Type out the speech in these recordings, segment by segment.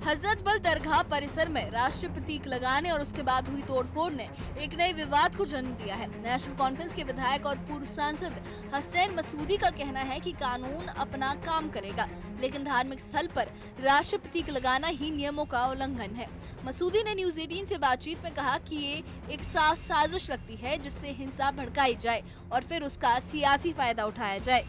हजरत बल दरगाह परिसर में राष्ट्रीय प्रतीक लगाने और उसके बाद हुई तोड़फोड़ ने एक नए विवाद को जन्म दिया है। नेशनल कॉन्फ्रेंस के विधायक और पूर्व सांसद हसनैन मसूदी का कहना है कि कानून अपना काम करेगा, लेकिन धार्मिक स्थल पर राष्ट्रीय प्रतीक लगाना ही नियमों का उल्लंघन है। मसूदी ने न्यूज 18 से बातचीत में कहा कि ये एक साजिश लगती है जिससे हिंसा भड़काई जाए और फिर उसका सियासी फायदा उठाया जाए।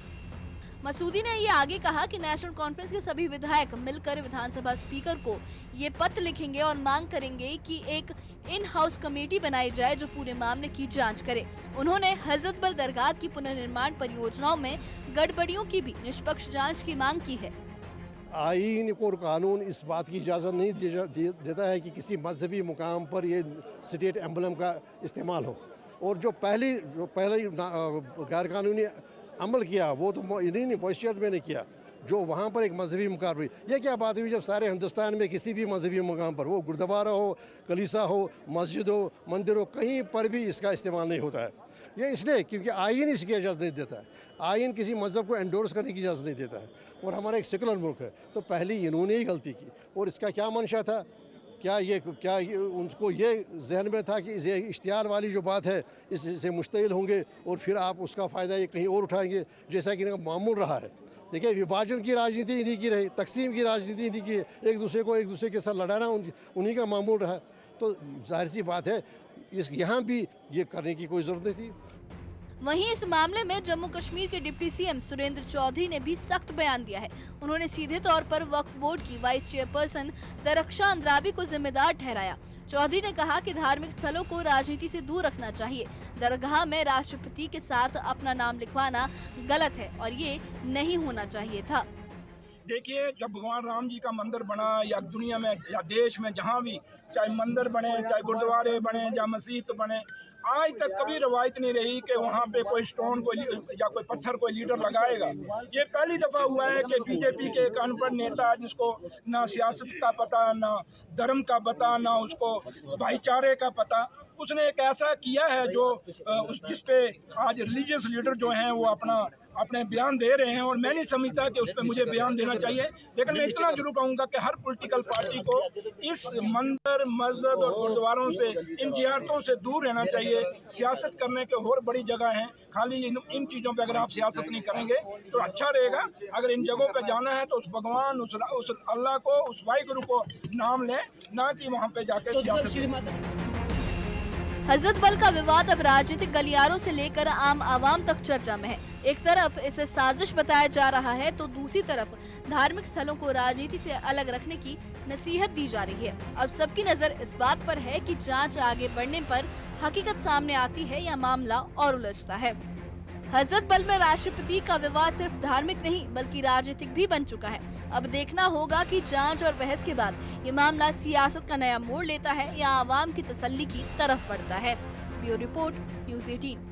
मसूदी ने ये आगे कहा कि नेशनल कॉन्फ्रेंस के सभी विधायक मिलकर विधानसभा स्पीकर को ये पत्र लिखेंगे और मांग करेंगे कि एक इन हाउस कमेटी बनाई जाए जो पूरे मामले की जांच करे। उन्होंने हजरत बल दरगाह की पुनर्निर्माण परियोजनाओं में गड़बड़ियों की भी निष्पक्ष जांच की मांग की है। आईन और कानून इस बात की इजाज़त नहीं देता है कि किसी मजहबी मुकाम पर ये स्टेट एम्बलम का इस्तेमाल हो, और जो पहले गैर कानूनी अमल किया वो तो इन्हीं ने वॉइसचेयर में नहीं किया, जो वहाँ पर एक मजहबी मुकाम हुई। ये क्या बात हुई जब सारे हिंदुस्तान में किसी भी मजहबी मुकाम पर, वो गुरुद्वारा हो, कलीसा हो, मस्जिद हो, मंदिर हो, कहीं पर भी इसका इस्तेमाल नहीं होता है। ये इसलिए क्योंकि आइन इसकी इजाज़त नहीं देता है। आइन किसी मजहब को एंडोर्स करने की इजाज़त नहीं देता है, और हमारा एक सेकुलर मुल्क है। तो पहले इन्होंने ही गलती की, और इसका क्या मंशा था? क्या ये उनको ये जहन में था कि ये इश्तिहार वाली जो बात है इससे मुश्तइल होंगे और फिर आप उसका फ़ायदा ये कहीं और उठाएंगे, जैसा कि इनका मामूल रहा है। देखिए, विभाजन की राजनीति इन्हीं की रही, तकसीम की राजनीति इन्हीं की, एक दूसरे के साथ लड़ाना उन्हीं का मामूल रहा। तो जाहिर सी बात है यहाँ भी ये करने की कोई ज़रूरत नहीं थी। वहीं इस मामले में जम्मू कश्मीर के डिप्टी सीएम सुरेंद्र चौधरी ने भी सख्त बयान दिया है। उन्होंने सीधे तौर पर वक्फ बोर्ड की वाइस चेयरपर्सन दरख्शां अंद्राबी को जिम्मेदार ठहराया। चौधरी ने कहा कि धार्मिक स्थलों को राजनीति से दूर रखना चाहिए। दरगाह में राष्ट्रीय प्रतीक के साथ अपना नाम लिखवाना गलत है और ये नहीं होना चाहिए था। देखिए, जब भगवान राम जी का मंदिर बना या दुनिया में या देश में जहाँ भी चाहे मंदिर बने, चाहे गुरुद्वारे बने, या मस्जिद बने, आज तक कभी रवायत नहीं रही कि वहाँ पे कोई स्टोन को या कोई पत्थर कोई लीडर लगाएगा। ये पहली दफ़ा हुआ है कि बीजेपी के एक अनपढ़ नेता जिसको ना सियासत का पता, ना धर्म का पता, ना उसको भाईचारे का पता, उसने एक ऐसा किया है जो जिस पे आज रिलीजियस लीडर जो हैं वो अपने बयान दे रहे हैं, और मैं नहीं समझता कि उस पर मुझे बयान देना चाहिए। लेकिन मैं इतना जरूर कहूँगा कि हर पॉलिटिकल पार्टी को इस मंदिर, मस्जिद और गुरुद्वारों से, इन जियारतों से दूर रहना चाहिए। सियासत करने के और बड़ी जगह हैं, खाली इन चीज़ों पे अगर आप सियासत नहीं करेंगे तो अच्छा रहेगा। अगर इन जगहों पे जाना है तो उस भगवान, उस अल्लाह को, उस वाहिगुरु को नाम लें, ना कि वहाँ पे जाके सियासत। हजरत बल का विवाद अब राजनीतिक गलियारों से लेकर आम आवाम तक चर्चा में है। एक तरफ इसे साजिश बताया जा रहा है तो दूसरी तरफ धार्मिक स्थलों को राजनीति से अलग रखने की नसीहत दी जा रही है। अब सबकी नजर इस बात पर है कि जांच आगे बढ़ने पर हकीकत सामने आती है या मामला और उलझता है। हजरत बल में राष्ट्रीय प्रतीक का विवाद सिर्फ धार्मिक नहीं बल्कि राजनीतिक भी बन चुका है। अब देखना होगा कि जांच और बहस के बाद ये मामला सियासत का नया मोड़ लेता है या आवाम की तसल्ली की तरफ बढ़ता है। Bureau report, news 18।